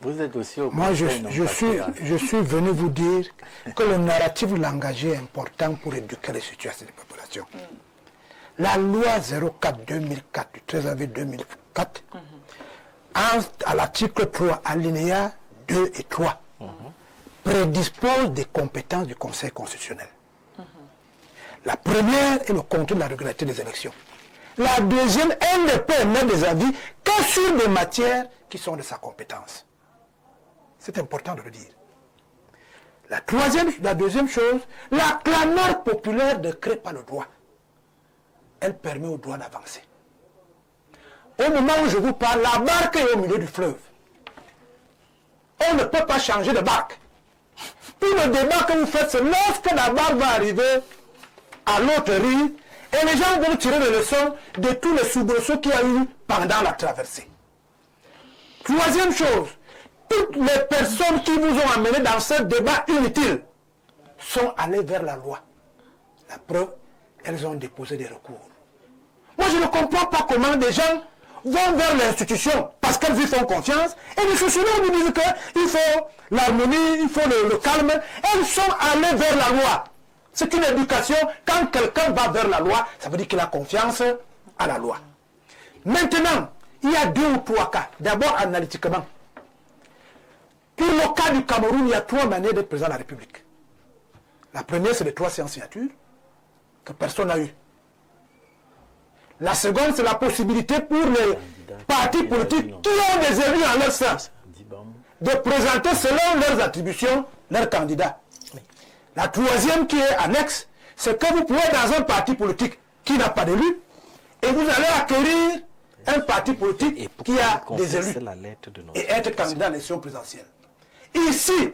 Vous êtes aussi au Moi, je suis venu vous dire que le narratif langagier est important pour éduquer les situations des populations. La loi 04-2004 du 13 avril 2004, à l'article 3, alinéa 2 et 3, prédispose des compétences du Conseil constitutionnel. La première est le contrôle de la régularité des élections. La deuxième, elle ne peut émettre des avis que sur des matières qui sont de sa compétence. C'est important de le dire. La deuxième chose, la clameur populaire ne crée pas le droit. Elle permet au droit d'avancer. Au moment où je vous parle, la barque est au milieu du fleuve. On ne peut pas changer de barque. Tout le débat que vous faites, c'est lorsque la barque va arriver à l'autre rive, et les gens vont tirer les leçons de tous les soubresauts qu'il y a eu pendant la traversée. Troisième chose, toutes les personnes qui vous ont amené dans ce débat inutile sont allées vers la loi. La preuve, elles ont déposé des recours. Moi, je ne comprends pas comment des gens vont vers l'institution parce qu'elles y font confiance et les sociologues nous disent qu'il faut l'harmonie, il faut le calme. Elles sont allées vers la loi. C'est une éducation. Quand quelqu'un va vers la loi, ça veut dire qu'il a confiance à la loi. Maintenant, il y a 2 ou 3 cas. D'abord, analytiquement. Pour le cas du Cameroun, il y a 3 manières d'être président de la République. La première, c'est les 3 signatures que personne n'a eues. La seconde, c'est la possibilité pour les partis politiques qui ont des élus en leur sein de présenter selon leurs attributions leurs candidats. La troisième qui est annexe, c'est que vous pouvez dans un parti politique qui n'a pas d'élus et vous allez acquérir un parti politique qui a des élus et être candidat à l'élection présidentielle. Ici,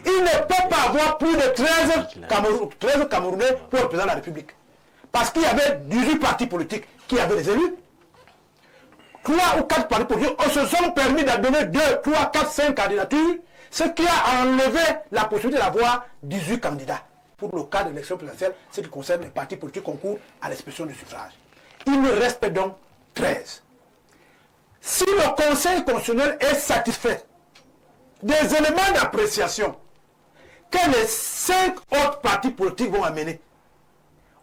il ne peut pas avoir plus de 13 Camerounais pour le président de la République. Parce qu'il y avait 18 partis politiques qui avaient des élus. 3 ou 4 partis politiques se sont permis de donner 2, 3, 4, 5 candidatures, ce qui a enlevé la possibilité d'avoir 18 candidats. Pour le cas de l'élection présidentielle, ce qui concerne les partis politiques concours à l'expression du suffrage. Il ne reste donc 13. Si le Conseil constitutionnel est satisfait des éléments d'appréciation que les 5 autres partis politiques vont amener,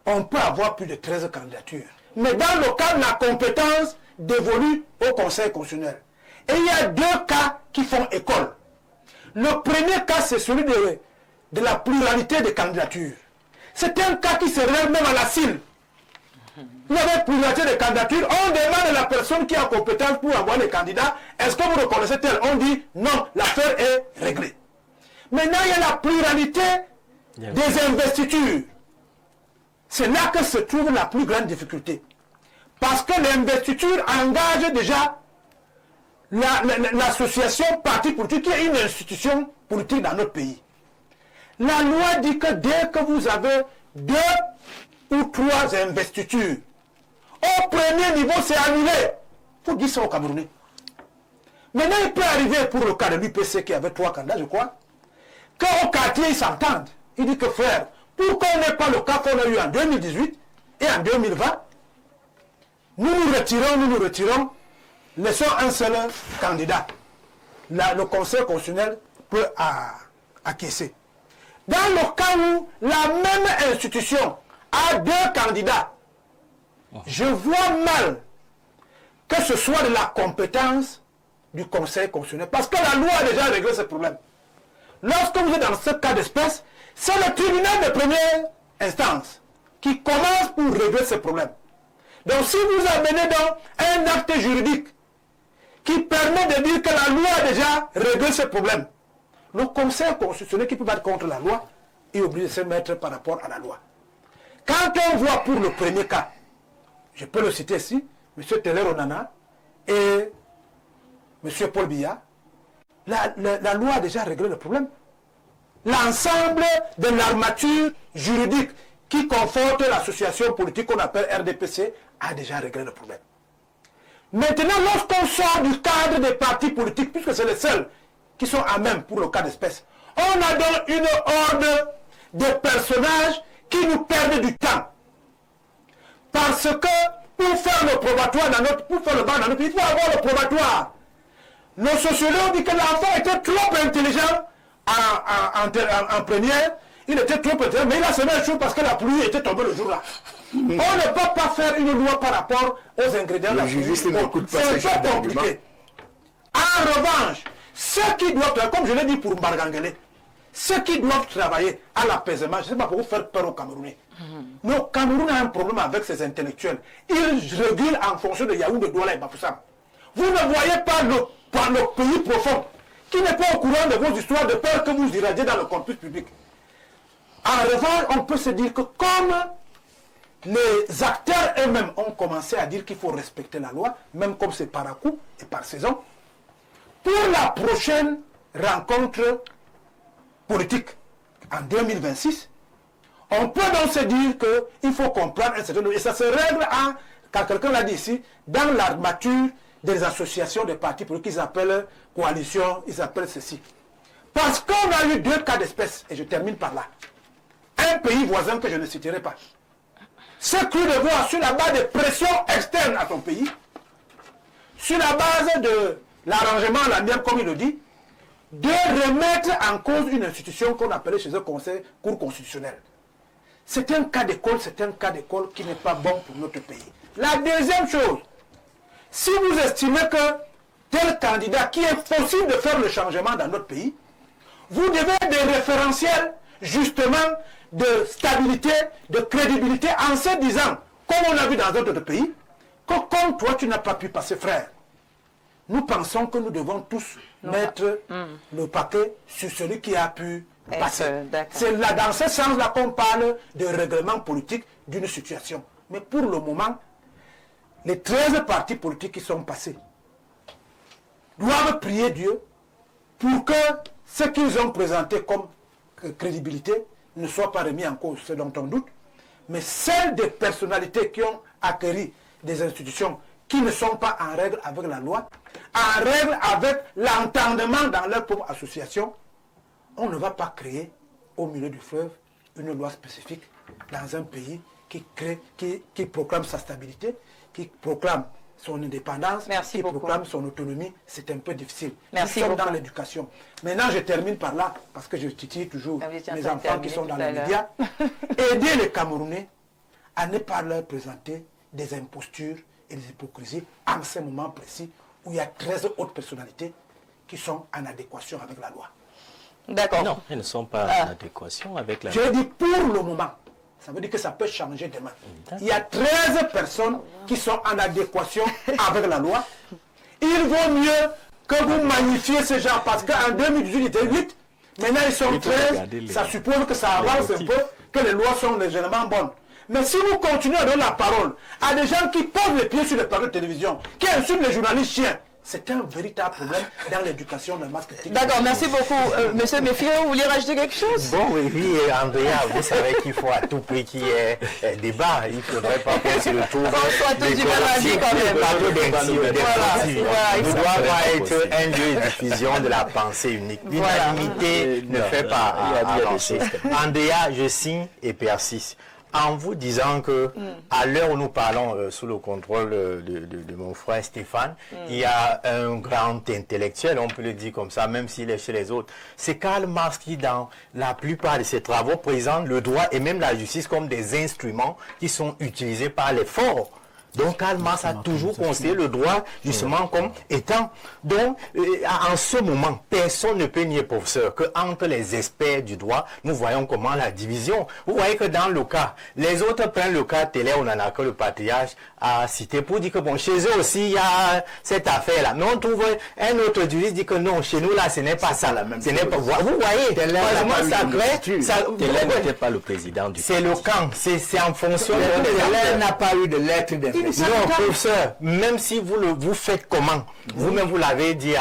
on peut avoir plus de 13 candidatures. Mais dans le cas de la compétence dévolue au Conseil constitutionnel, et il y a 2 cas qui font école. Le premier cas, c'est celui de la pluralité des candidatures. C'est un cas qui se relève même à la CIL. Il y avait pluralité des candidatures. On demande à la personne qui a compétence pour avoir les candidats, est-ce que vous reconnaissez tel? On dit non, l'affaire est réglée. Maintenant, il y a la pluralité des investitures. C'est là que se trouve la plus grande difficulté. Parce que l'investiture engage déjà l'association parti politique qui est une institution politique dans notre pays. La loi dit que dès que vous avez 2 ou 3 investitures, au premier niveau c'est annulé. Il faut dire ça aux Camerounais. Maintenant il peut arriver pour le cas de l'UPC qui avait 3 candidats je crois, qu'au quartier ils s'entendent. Il dit que frère, pourquoi on n'est pas le cas qu'on a eu en 2018 et en 2020, nous nous retirons, laissons un seul candidat. Là, le Conseil constitutionnel peut acquiescer. Dans le cas où la même institution a 2 candidats, je vois mal que ce soit de la compétence du Conseil constitutionnel. Parce que la loi a déjà réglé ce problème. Lorsque vous êtes dans ce cas d'espèce, c'est le tribunal de première instance qui commence pour régler ce problème. Donc si vous amenez donc un acte juridique qui permet de dire que la loi a déjà réglé ce problème, le Conseil constitutionnel qui peut battre contre la loi est obligé de se mettre par rapport à la loi. Quand on voit pour le premier cas, je peux le citer ici, M. Teller Onana et M. Paul Biya, la loi a déjà réglé le problème. L'ensemble de l'armature juridique qui conforte l'association politique qu'on appelle RDPC a déjà réglé le problème. Maintenant, lorsqu'on sort du cadre des partis politiques, puisque c'est les seuls qui sont à même pour le cas d'espèce, on a donc une horde de personnages qui nous perdent du temps. Parce que pour faire le probatoire pour faire le bar dans notre pays, il faut avoir le probatoire. Nos sociologues disent que l'enfant était trop intelligent en première, il était trop intelligent, mais il a semé un jour parce que la pluie était tombée le jour-là. On ne peut pas faire une loi par rapport aux ingrédients de la pluie. C'est un peu compliqué. En revanche, ceux qui doivent, comme je l'ai dit pour Mbargangele, ceux qui doivent travailler à l'apaisement, je ne sais pas pourquoi faire peur aux Camerounais. Mais le Cameroun a un problème avec ses intellectuels. Ils régulent en fonction de Yaoundé, Douala et Bafoussam. Vous ne voyez pas le pays profond qui n'est pas au courant de vos histoires de peur que vous irradiez dans le corpus public. En revanche, on peut se dire que comme les acteurs eux-mêmes ont commencé à dire qu'il faut respecter la loi, même comme c'est par à coup et par saison, pour la prochaine rencontre politique en 2026, on peut donc se dire qu'il faut comprendre un certain nombre. Et ça se règle quand quelqu'un l'a dit ici, dans l'armature des associations des partis politiques qu'ils appellent coalition, ils appellent ceci. Parce qu'on a eu 2 cas d'espèce, et je termine par là. Un pays voisin que je ne citerai pas s'est cru devoir, sur la base de pressions externes à son pays, sur la base de l'arrangement à l'amiable, comme il le dit, de remettre en cause une institution qu'on appelait chez eux Cour constitutionnelle. C'est un cas d'école qui n'est pas bon pour notre pays. La deuxième chose, si vous estimez que tel candidat qui est possible de faire le changement dans notre pays, vous devez des référentiels justement de stabilité, de crédibilité en se disant, comme on a vu dans d'autres pays, que comme toi tu n'as pas pu passer, frère, nous pensons que nous devons tous mettre le paquet sur celui qui a pu passer. C'est là, dans ce sens-là qu'on parle de règlement politique d'une situation. Mais pour le moment, les 13 partis politiques qui sont passés doivent prier Dieu pour que ce qu'ils ont présenté comme crédibilité ne soit pas remis en cause, c'est dont on doute, mais celles des personnalités qui ont acquis des institutions qui ne sont pas en règle avec la loi, en règle avec l'entendement dans leur propre association, on ne va pas créer au milieu du fleuve une loi spécifique dans un pays qui proclame sa stabilité, qui proclame son indépendance, qui proclame son autonomie. C'est un peu difficile. Nous sommes dans l'éducation. Maintenant, je termine par là, parce que je titille toujours mes enfants qui sont dans les médias. Aider les Camerounais à ne pas leur présenter des impostures et des hypocrisies en ce moment précis où il y a 13 autres personnalités qui sont en adéquation avec la loi. D'accord. Non, elles ne sont pas en adéquation avec la loi. Je dis pour le moment. Ça veut dire que ça peut changer demain. Il y a 13 personnes qui sont en adéquation avec la loi. Il vaut mieux que vous magnifiez ces gens parce qu'en 2018, il était 8. Maintenant, ils sont 13. Ça suppose que ça avance un peu, que les lois sont légèrement bonnes. Mais si vous continuez à donner la parole à des gens qui posent les pieds sur les plateaux de télévision, qui insultent les journalistes chiens, c'est un véritable problème dans l'éducation de masse critique. D'accord, merci beaucoup. Monsieur Méfieux, vous vouliez rajouter quelque chose? Bon, oui, Andrea, vous savez qu'il faut à tout prix qu'il y ait débat. Il ne faudrait pas qu'on se retrouve. François, tout du mal à dire quand même. Il ne doit pas être un lieu de diffusion de la pensée unique. L'unanimité ne fait pas avancer. Andrea, je signe et persiste. En vous disant que, à l'heure où nous parlons sous le contrôle de mon frère Stéphane, il y a un grand intellectuel, on peut le dire comme ça, même s'il est chez les autres. C'est Karl Marx qui, dans la plupart de ses travaux, présente le droit et même la justice comme des instruments qui sont utilisés par les forts. Donc Karl Marx a toujours considéré le droit justement comme étant. Donc en ce moment, personne ne peut nier, professeur, que entre les experts du droit, nous voyons comment la division. Vous voyez que dans le cas, les autres prennent le cas télé, on en a que le patriarche a cité pour dire que bon, chez eux aussi il y a cette affaire-là. Mais on trouve un autre juriste dit que non, chez nous là, ce n'est pas ça. Ce n'est pas. Vous voyez, Télé n'était pas le président du. C'est le camp, c'est en fonction de. Télé n'a pas eu de lettre d'information. Non, professeur, même si vous faites comment, vous-même vous l'avez dit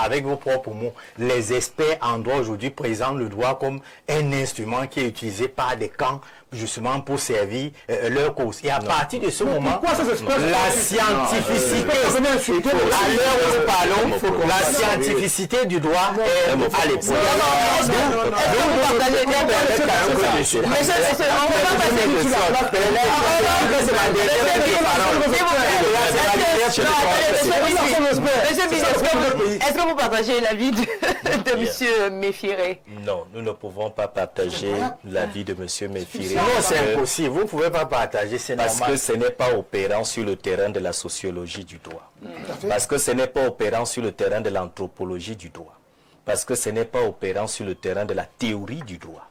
avec vos propres mots, les experts en droit aujourd'hui présentent le droit comme un instrument qui est utilisé par des camps justement pour servir leur cause. Et à partir de ce moment, la scientificité, à l'heure où nous parlons, la scientificité du droit est à l'époque. Monsieur est-ce que vous partagez l'avis de monsieur Méfiré? Non, nous ne pouvons pas partager l'avis de monsieur Méfiré. Non, c'est impossible. Vous ne pouvez pas partager, c'est normal. Parce que ce n'est pas opérant sur le terrain de la sociologie du droit. Parce que ce n'est pas opérant sur le terrain de l'anthropologie du droit. Parce que ce n'est pas opérant sur le terrain de la théorie du droit.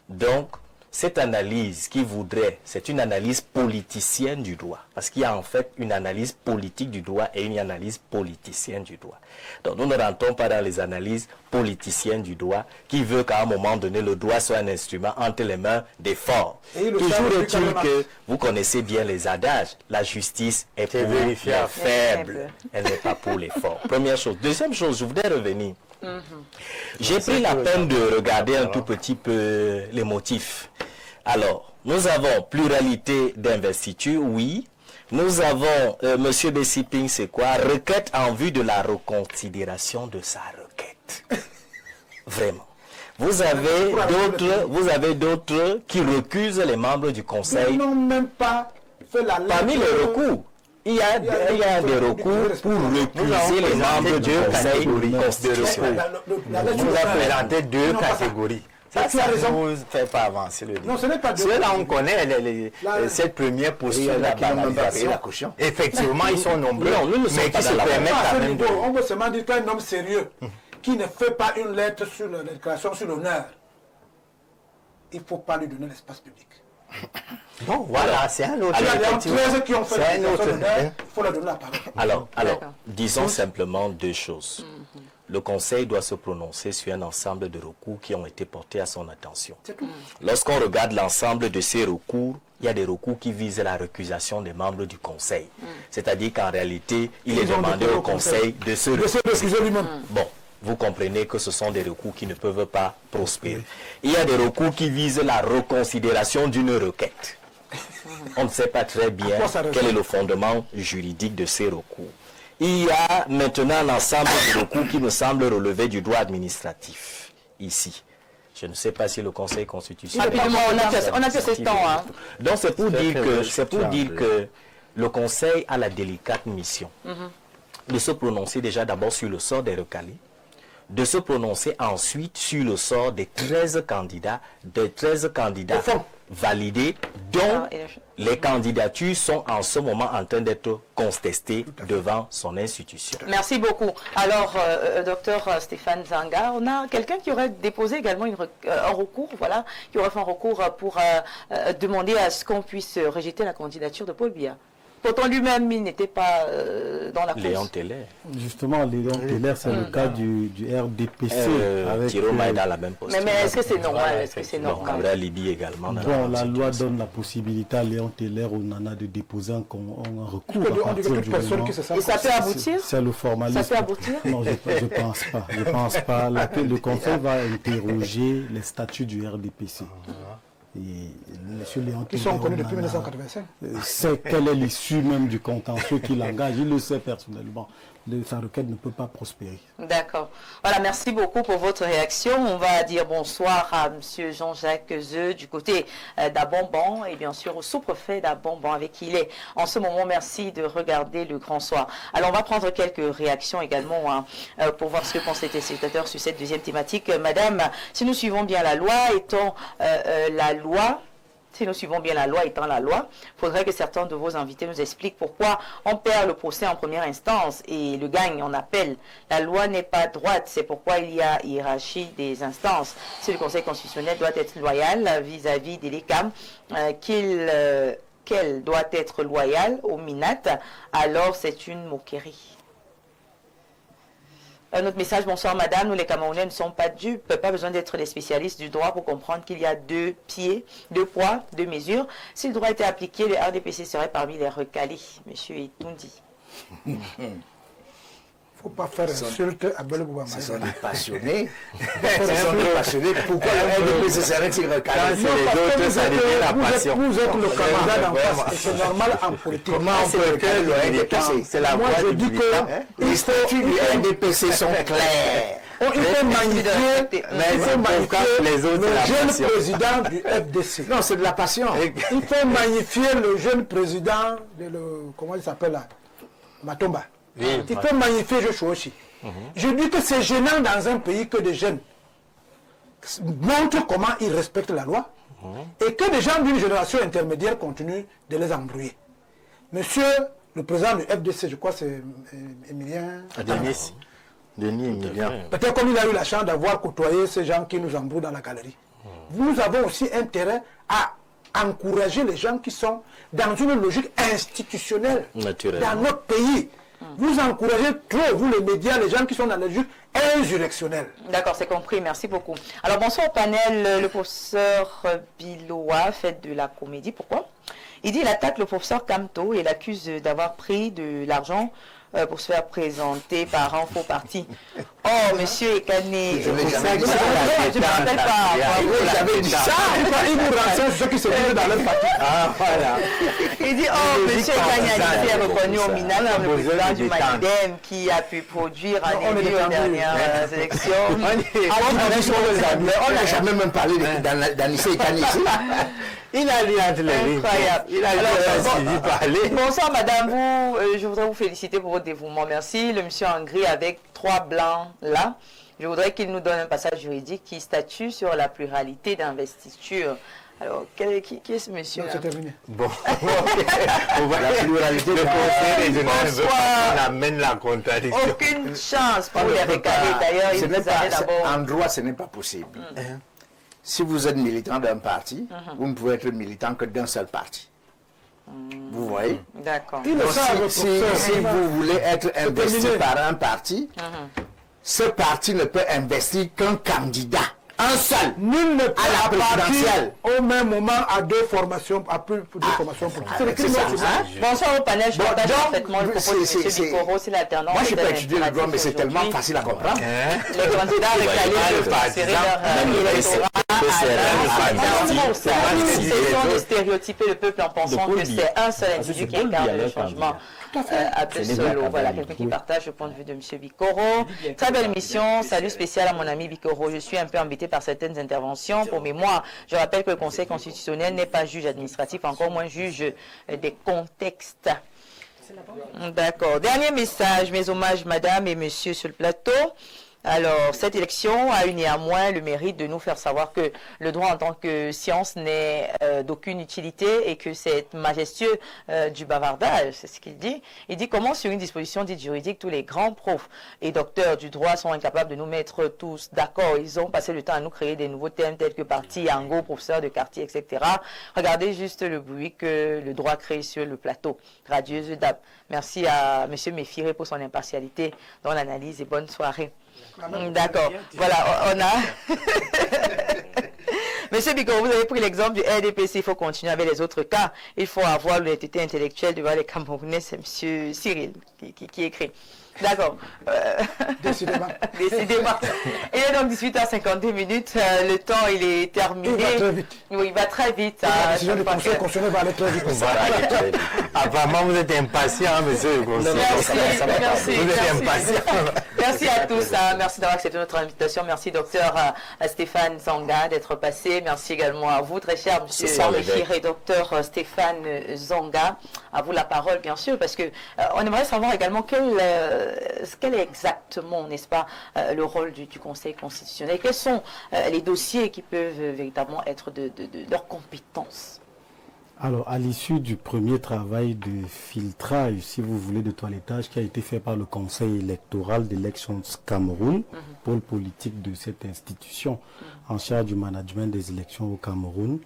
Donc, cette analyse qui voudrait, c'est une analyse politicienne du droit. Parce qu'il y a en fait une analyse politique du droit et une analyse politicienne du droit. Donc nous ne rentrons pas dans les analyses politiciennes du droit qui veut qu'à un moment donné, le droit soit un instrument entre les mains des forts. Toujours est-il que vous connaissez bien les adages. La justice est pour les faibles. Elle n'est pas pour les forts. Première chose. Deuxième chose, je voudrais revenir. J'ai pris la peine de regarder un tout petit peu les motifs. Alors, nous avons pluralité d'investiture, oui. Nous avons, Monsieur Bessiping, c'est quoi? Requête en vue de la reconsidération de sa requête. Vraiment. Vous avez d'autres qui recusent les membres du Conseil. Ils n'ont même pas fait la lettre. Parmi les recours, il y a des recours pour recuser les membres du Conseil constitutionnel. Nous avons présenté deux catégories. Ça ne vous fait pas avancer le débat. Non, ce n'est pas deux. Ceux-là, on connaît cette première posture de la banalisation. Effectivement, ils sont nombreux, mais qui se permettent quand même de... On peut seulement dire qu'un homme sérieux qui ne fait pas une lettre sur la déclaration sur l'honneur, il ne faut pas lui donner l'espace public. Bon, voilà, c'est un autre. Alors, il y a 13 qui ont fait la déclaration sur l'honneur, il faut leur donner la parole. Alors, disons simplement deux choses. Le Conseil doit se prononcer sur un ensemble de recours qui ont été portés à son attention. Lorsqu'on regarde l'ensemble de ces recours, il y a des recours qui visent la récusation des membres du Conseil. C'est-à-dire qu'en réalité, il est demandé au Conseil de se récuser lui-même. Bon, vous comprenez que ce sont des recours qui ne peuvent pas prospérer. Il y a des recours qui visent la reconsidération d'une requête. On ne sait pas très bien quel est le fondement juridique de ces recours. Il y a maintenant un ensemble de recours qui me semble relever du droit administratif, ici. Je ne sais pas si le Conseil constitutionnel... On a fait ce temps. Hein. Donc c'est pour dire que le Conseil a la délicate mission de se prononcer déjà d'abord sur le sort des recalés, de se prononcer ensuite sur le sort des 13 candidats validés, dont les candidatures sont en ce moment en train d'être contestées devant son institution. Merci beaucoup. Alors, docteur Stéphane Zanga, on a quelqu'un qui aurait déposé également un recours, voilà, qui aurait fait un recours pour demander à ce qu'on puisse rejeter la candidature de Paul Biya. Pourtant, lui-même, il n'était pas dans la course. Léon Teller. Justement, Léon Teller, c'est le cas du RDPC. Thieroma est dans la même posture. Mais est-ce que c'est normal? Est-ce que c'est normal? La Libye également. Bon, la loi donne la possibilité à Léon Teller ou Nana de déposer un recours. Et ça peut aboutir? C'est le formalisme. Ça peut aboutir? Non, je ne pense pas. Je pense pas. Le Conseil va interroger les statuts du RDPC. Et M. Léon Ils sont connus depuis 1985. C'est quelle est l'issue même du contentieux qui l'engage. Il le sait personnellement. Sa requête ne peut pas prospérer. D'accord. Voilà, merci beaucoup pour votre réaction. On va dire bonsoir à M. Jean-Jacques Zeu du côté d'Abomban et bien sûr au sous-préfet d'Abomban avec qui il est en ce moment. Merci de regarder le grand soir. Alors on va prendre quelques réactions également pour voir ce que pensent les téléspectateurs sur cette deuxième thématique. Madame, si nous suivons bien la loi, étant si nous suivons bien la loi étant la loi, il faudrait que certains de vos invités nous expliquent pourquoi on perd le procès en première instance et le gagne en appel. La loi n'est pas droite, c'est pourquoi il y a hiérarchie des instances. Si le Conseil constitutionnel doit être loyal vis-à-vis des LECAM, qu'elle doit être loyale au MINAT, alors c'est une moquerie. Un autre message, bonsoir madame, nous les Camerounais ne sommes pas dupes, pas besoin d'être les spécialistes du droit pour comprendre qu'il y a deux pieds, deux poids, deux mesures. Si le droit était appliqué, le RDPC serait parmi les recalés, monsieur Etoundi. Il ne faut pas faire insulte à Belou. Ce sont des passionnés. Ce sont des passionnés. Pourquoi le RDPC serait-il recalé? C'est les autres, ça devient la passion. Vous êtes le camarade en face, et c'est normal en politique. Comment on peut que le RDPC? C'est la voix du militant. Les statuts du RDPC sont clairs. Il faut magnifier les autres, le jeune président du FDC. Non, c'est de la passion. Il faut magnifier le jeune président, comment il s'appelle là? Matomba, Oui, tu peux magnifier Joshua aussi. Je dis que c'est gênant dans un pays que des jeunes montrent comment ils respectent la loi et que des gens d'une génération intermédiaire continuent de les embrouiller. Monsieur le président du FDC, je crois c'est Emilien. Denis Emilien. Peut-être comme il a eu la chance d'avoir côtoyé ces gens qui nous embrouillent dans la galerie. Nous avons aussi intérêt à encourager les gens qui sont dans une logique institutionnelle dans notre pays. Vous encouragez trop, vous les médias, les gens qui sont dans la logique insurrectionnelle. D'accord, c'est compris, merci beaucoup. Alors bonsoir au panel, le professeur Biloa fait de la comédie, pourquoi? Il dit qu'il attaque le professeur Kamto et l'accuse d'avoir pris de l'argent pour se faire présenter par un faux parti. Oh, monsieur Ekané, je ne me rappelle pas. J'avais dit ça, il vous renseigne ceux qui se disent dans leur parti. Ah, voilà. Il dit, oh, monsieur Ekané a été reconnu au Mina comme le président du Malidem qui a pu produire un élu aux dernières élections. On n'a jamais même parlé d'Anissé Ekané ici. Il a lu entre les lignes. Incroyable. Il a lu parler. Bonsoir madame, je voudrais vous féliciter pour votre dévouement. Merci. Le monsieur en gris avec 3 blancs là. Je voudrais qu'il nous donne un passage juridique qui statue sur la pluralité d'investiture. Alors, qui est ce monsieur là? C'est terminé. Bon, la pluralité de conseil régional on amène la contradiction. Aucune chance pour les récaler. D'ailleurs, il nous avait d'abord... En droit, ce n'est pas possible. Si vous êtes militant d'un parti, vous ne pouvez être militant que d'un seul parti. Vous voyez? D'accord. Si vous voulez être investi par un parti, ce parti ne peut investir qu'un candidat. Un seul. Nul ne peut à la présidentielle. Au même moment à 2 formations, à plus de formations politiques. C'est ça. Bonsoir au panel, je partage parfaitement le propos de M. Bicoro, c'est l'alternance. Moi, je peux étudier le droit, mais c'est tellement facile à comprendre. Les candidats récalés peuvent transférer leur électorat c'est de stéréotyper le peuple en pensant que c'est un seul individu qui incarne le changement. Appelé solo. Voilà, quelqu'un qui partage le point de vue de M. Bicoro. Très belle mission. Salut spécial à mon ami Bicoro. Je suis un peu embêté par certaines interventions. Pour mémoire, je rappelle que le Conseil constitutionnel n'est pas juge administratif, encore moins juge des contextes. D'accord. Dernier message. Mes hommages, madame et monsieur sur le plateau. Alors, cette élection a eu néanmoins le mérite de nous faire savoir que le droit en tant que science n'est d'aucune utilité et que c'est majestueux du bavardage, c'est ce qu'il dit. Il dit comment sur une disposition dite juridique, tous les grands profs et docteurs du droit sont incapables de nous mettre tous d'accord. Ils ont passé le temps à nous créer des nouveaux thèmes tels que parti, ango, professeur de quartier, etc. Regardez juste le bruit que le droit crée sur le plateau. Radieuse dame. Merci à M. Méfiré pour son impartialité dans l'analyse et bonne soirée. D'accord. Voilà, on a... Monsieur Bicoro, vous avez pris l'exemple du RDPC, il faut continuer avec les autres cas. Il faut avoir l'honnêteté intellectuelle devant les Camerounais, c'est M. Cyril qui écrit. D'accord. Décidément. Décidément. Il est donc 18h52 minutes. Le temps, il est terminé. Il va très vite. Oui, il va très vite. La décision du Conseil constitutionnel va aller très vite. Apparemment, vous êtes impatient, monsieur le Conseil. Merci. Vous êtes impatient. Merci à tous. Merci d'avoir accepté notre invitation. Merci, docteur Stéphane Zonga, d'être passé. Merci également à vous, très cher monsieur et docteur Stéphane Zonga. À vous la parole, bien sûr, parce que on aimerait savoir également quel est exactement, n'est-ce pas, le rôle du Conseil constitutionnel. Quels sont les dossiers qui peuvent véritablement être de leur compétence? Alors, à l'issue du premier travail de filtrage, si vous voulez, de toilettage qui a été fait par le Conseil électoral d'Elections Cameroun, pôle politique de cette institution en charge du management des élections au Cameroun,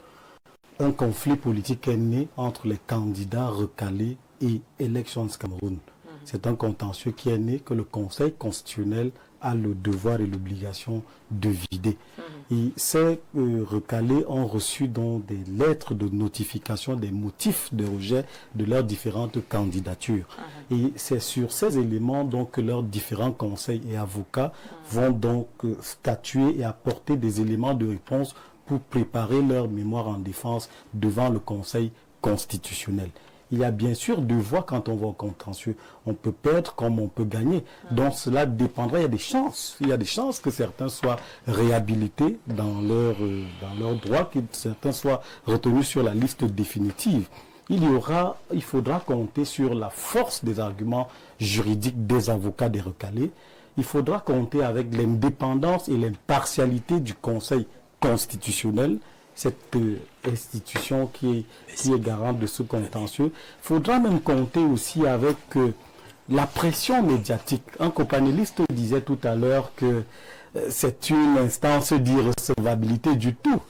un conflit politique est né entre les candidats recalés et Elections Cameroun. C'est un contentieux qui est né que le Conseil constitutionnel a le devoir et l'obligation de vider. Et ces recalés ont reçu donc des lettres de notification des motifs de rejet de leurs différentes candidatures. Et c'est sur ces éléments donc que leurs différents conseils et avocats vont donc statuer et apporter des éléments de réponse pour préparer leur mémoire en défense devant le Conseil constitutionnel. Il y a bien sûr deux voies quand on va au contentieux. On peut perdre comme on peut gagner. Donc cela dépendra, il y a des chances. Il y a des chances que certains soient réhabilités dans leur droit, que certains soient retenus sur la liste définitive. il faudra compter sur la force des arguments juridiques des avocats des recalés. Il faudra compter avec l'indépendance et l'impartialité du Conseil constitutionnel, cette institution qui est garante de ce contentieux. Il faudra même compter aussi avec la pression médiatique. Un copanéliste disait tout à l'heure que c'est une instance d'irrecevabilité du tout.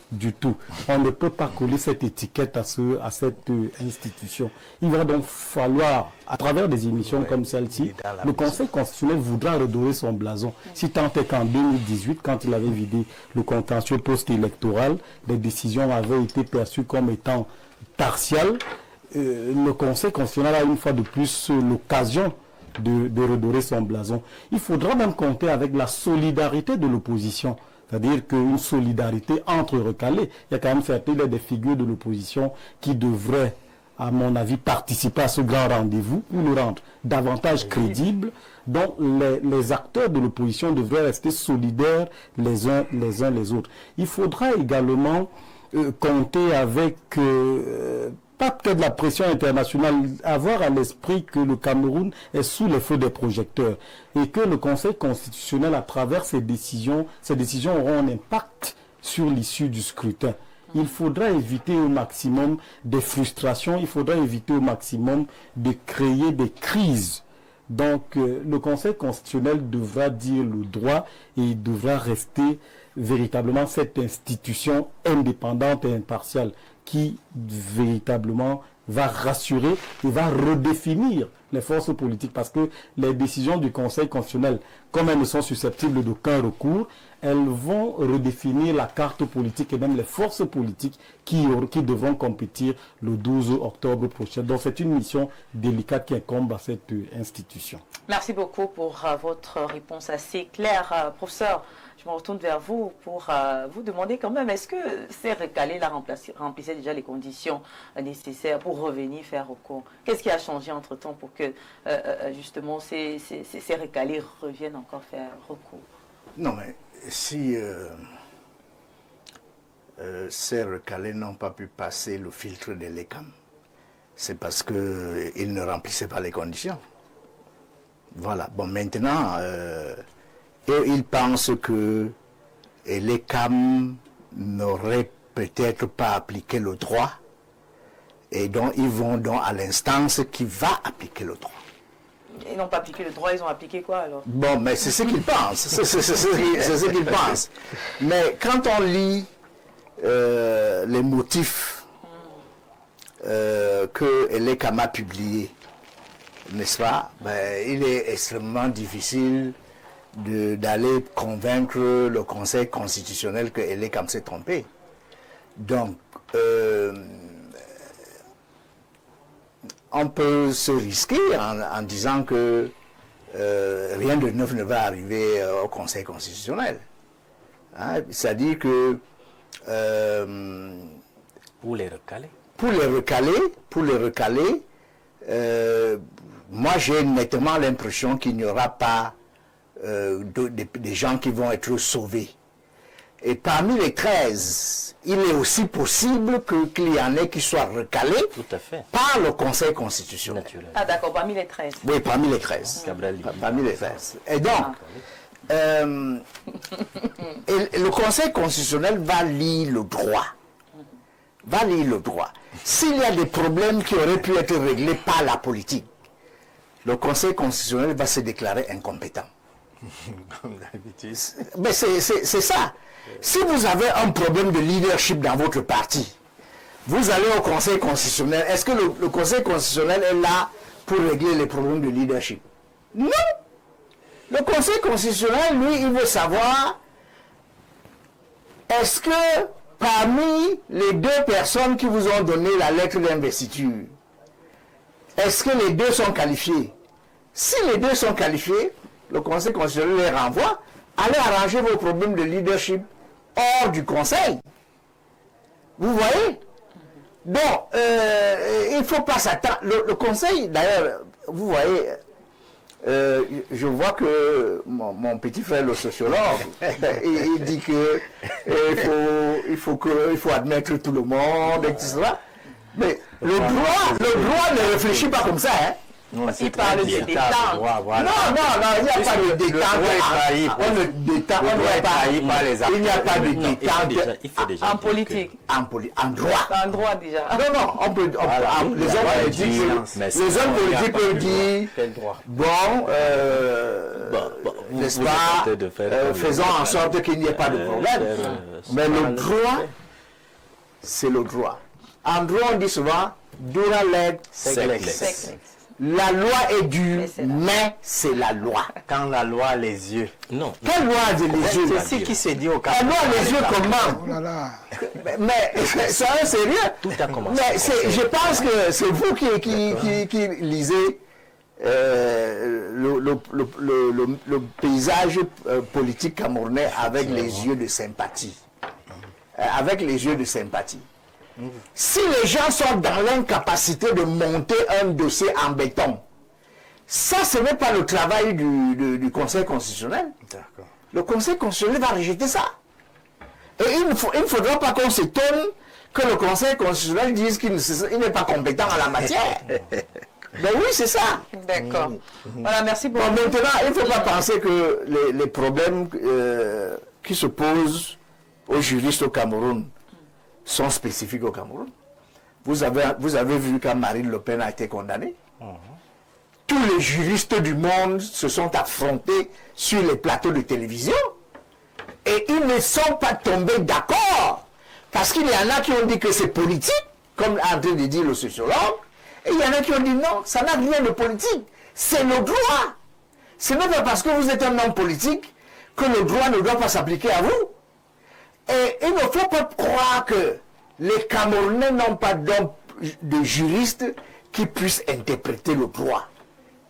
On ne peut pas coller cette étiquette à cette institution. Il va donc falloir, à travers des émissions comme celle-ci, le Conseil constitutionnel voudra redorer son blason. Si tant est qu'en 2018, quand il avait vidé le contentieux post-électoral, les décisions avaient été perçues comme étant partiales, le Conseil constitutionnel a une fois de plus l'occasion de redorer son blason. Il faudra même compter avec la solidarité de l'opposition, c'est-à-dire qu'une solidarité entre recalés. Il y a quand même certaines des figures de l'opposition qui devraient, à mon avis, participer à ce grand rendez-vous pour le rendre davantage crédible, dont les acteurs de l'opposition devraient rester solidaires les uns les autres. Il faudra également compter avec pas peut-être la pression internationale, avoir à l'esprit que le Cameroun est sous les feux des projecteurs et que le Conseil constitutionnel, à travers ces décisions auront un impact sur l'issue du scrutin. Il faudra éviter au maximum des frustrations, il faudra éviter au maximum de créer des crises. Donc le Conseil constitutionnel devra dire le droit et il devra rester véritablement cette institution indépendante et impartiale qui véritablement va rassurer et va redéfinir les forces politiques, parce que les décisions du Conseil constitutionnel, comme elles ne sont susceptibles d'aucun recours, elles vont redéfinir la carte politique et même les forces politiques qui devront compétir le 12 octobre prochain. Donc c'est une mission délicate qui incombe à cette institution. Merci beaucoup pour votre réponse assez claire, professeur. Je me retourne vers vous pour vous demander quand même, est-ce que ces recalés-là remplissaient déjà les conditions nécessaires pour revenir faire recours? Qu'est-ce qui a changé entre-temps pour que justement ces recalés reviennent encore faire recours? Non, mais si ces recalés n'ont pas pu passer le filtre de l'ECAM, c'est parce qu'ils ne remplissaient pas les conditions. Voilà. Bon, maintenant... et ils pensent que l'ECAM n'aurait peut-être pas appliqué le droit, et donc ils vont donc à l'instance qui va appliquer le droit. Ils n'ont pas appliqué le droit, ils ont appliqué quoi alors? Bon, mais c'est ce qu'ils pensent, c'est ce qu'ils pensent. Mais quand on lit les motifs que l'ECAM a publiés, n'est-ce pas, ben, il est extrêmement difficile d'aller convaincre le Conseil constitutionnel que l'ECAM s'est trompé. Donc, on peut se risquer en disant que rien de neuf ne va arriver au Conseil constitutionnel. Hein? C'est-à-dire que... pour les recaler. Pour les recaler, moi j'ai nettement l'impression qu'il n'y aura pas des gens qui vont être sauvés. Et parmi les 13, il est aussi possible qu'il y en ait qui soient recalés par le Conseil constitutionnel. Naturel. Ah d'accord, parmi les 13. Oui, parmi les 13. Parmi les 13. Et donc, et le Conseil constitutionnel va lire le droit. S'il y a des problèmes qui auraient pu être réglés par la politique, le Conseil constitutionnel va se déclarer incompétent. Mais c'est ça. Si vous avez un problème de leadership dans votre parti, vous allez au Conseil constitutionnel. Est-ce que le Conseil constitutionnel est là pour régler les problèmes de leadership? Non. Le Conseil constitutionnel, lui, il veut savoir, est-ce que parmi les deux personnes qui vous ont donné la lettre d'investiture, est-ce que les deux sont qualifiés? Si les deux sont qualifiés, le Conseil constitutionnel les renvoie. Allez arranger vos problèmes de leadership hors du Conseil. Vous voyez? Donc, il ne faut pas s'attendre. Le Conseil, d'ailleurs, vous voyez, je vois que mon petit frère, le sociologue, il dit que il faut admettre tout le monde, etc. Mais le droit ne réfléchit pas comme ça, hein. Non, Il parle de détente. Voilà. Non, il n'y a pas de détente. On ne détend, on ne trahi par les acteurs. il n'y a pas de détente Il faut déjà En dire politique. en droit. En droit déjà. Non, on peut, les hommes politiques peuvent dire, bon, n'est-ce pas, faisons en sorte qu'il n'y ait pas de problème. Mais le droit, c'est le droit. En droit, on dit souvent, dura leg, Sex. la loi est dure, mais c'est la loi. Quand la loi a les yeux. Non. Quelle loi a les yeux? C'est ce qui s'est dit au La Cameroun. loi a les yeux comment? Oh là là. Mais ça, c'est sérieux. Tout a commencé. Mais je pense que c'est vous qui lisez le paysage politique camerounais avec les yeux de sympathie. Avec les yeux de sympathie. Si les gens sont dans l'incapacité de monter un dossier en béton, ça, ce n'est pas le travail du Conseil constitutionnel. D'accord. Le Conseil constitutionnel va rejeter ça. Et il ne faudra pas qu'on s'étonne que le Conseil constitutionnel dise qu'il n'est pas compétent en la matière. Ben oui, c'est ça. D'accord. Voilà, merci beaucoup. Bon, maintenant, il ne faut pas penser que les problèmes qui se posent aux juristes au Cameroun sont spécifiques au Cameroun. Vous avez vu quand Marine Le Pen a été condamnée. Tous les juristes du monde se sont affrontés sur les plateaux de télévision et ils ne sont pas tombés d'accord parce qu'il y en a qui ont dit que c'est politique, comme a en train de dire le sociologue, et il y en a qui ont dit non, ça n'a rien de politique, c'est le droit. Ce n'est pas parce que vous êtes un homme politique que le droit ne doit pas s'appliquer à vous. Et il ne faut pas croire que les Camerounais n'ont pas de juristes qui puissent interpréter le droit.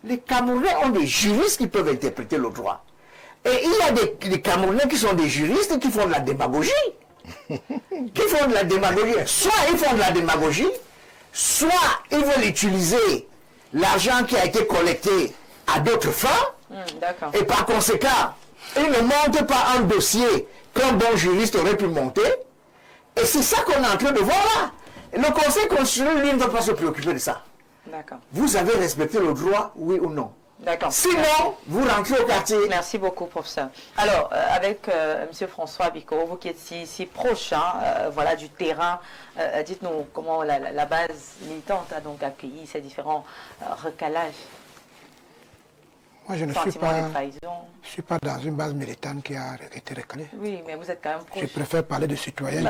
Les Camerounais ont des juristes qui peuvent interpréter le droit. Et il y a des Camerounais qui sont des juristes qui font de la démagogie. Soit ils font de la démagogie, soit ils veulent utiliser l'argent qui a été collecté à d'autres fins. D'accord. Et par conséquent, ils ne montent pas un dossier qu'un bon juriste aurait pu monter. Et c'est ça qu'on est en train de voir là. Et le Conseil constitutionnel, lui, ne va pas se préoccuper de ça. D'accord. Vous avez respecté le droit, oui ou non? D'accord. Sinon, vous rentrez au quartier. Merci beaucoup, professeur. Alors, avec M. François Biko, vous qui êtes si proche voilà, du terrain, dites-nous comment la base militante a donc accueilli ces différents recalages. Moi, je ne suis pas dans une base militante qui a été recalée. Oui, mais vous êtes quand même proche. Je préfère parler de citoyens.